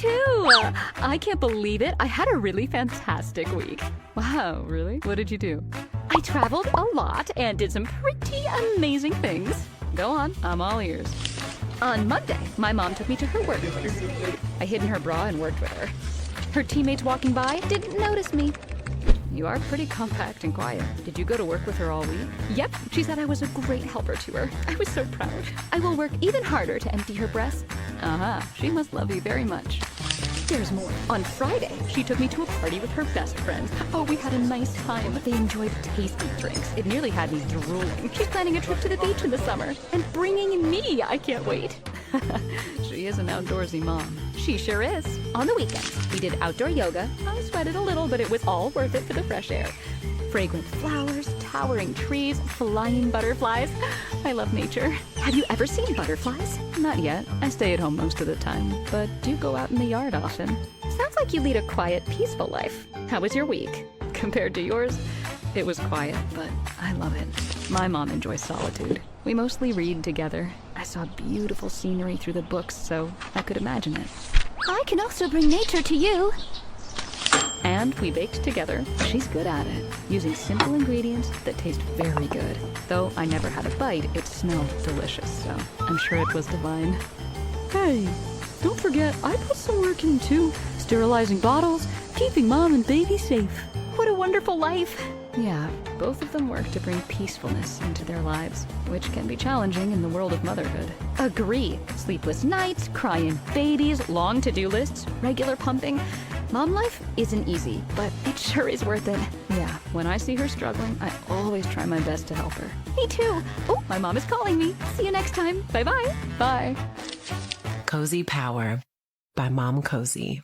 too. I can't believe it. I had a really fantastic week. Wow, really? What did you do? I traveled a lot and did some pretty amazing things. Go on, I'm all ears. On Monday, my mom took me to her workplace. I hid in her bra and worked with her. Her teammates walking by didn't notice me. You are pretty compact and quiet. Did you go to work with her all week? Yep, she said I was a great helper to her. I was so proud. I will work even harder to empty her breast. She must love you very much. There's more. On Friday, she took me to a party with her best friend. Oh, we had a nice time. They enjoyed tasty drinks. It nearly had me drooling. She's planning a trip to the beach in the summer and bringing me. I can't wait. She is an outdoorsy mom. She sure is. On the weekends, we did outdoor yoga. I sweated a little, but it was all worth it for the fresh air. Fragrant flowers, towering trees, flying butterflies. I love nature. Have you ever seen butterflies? Not yet. I stay at home most of the time, but do go out in the yard often. Sounds like you lead a quiet, peaceful life. How was your week? Compared to yours, it was quiet, but I love it. My mom enjoys solitude. We mostly read together. I saw beautiful scenery through the books, so I could imagine it. I can also bring nature to you. And we baked together. She's good at it, using simple ingredients that taste very good. Though I never had a bite, it smelled delicious, so I'm sure it was divine. Hey, don't forget, I put some work in too. Sterilizing bottles, keeping mom and baby safe. What a wonderful life. Yeah, both of them work to bring peacefulness into their lives, which can be challenging in the world of motherhood. Agree. Sleepless nights, crying babies, long to-do lists, regular pumping. Mom life isn't easy, but it sure is worth it. Yeah, when I see her struggling, I always try my best to help her. Me too. Oh, my mom is calling me. See you next time. Bye-bye. Bye. Cozy Power by MomCozy.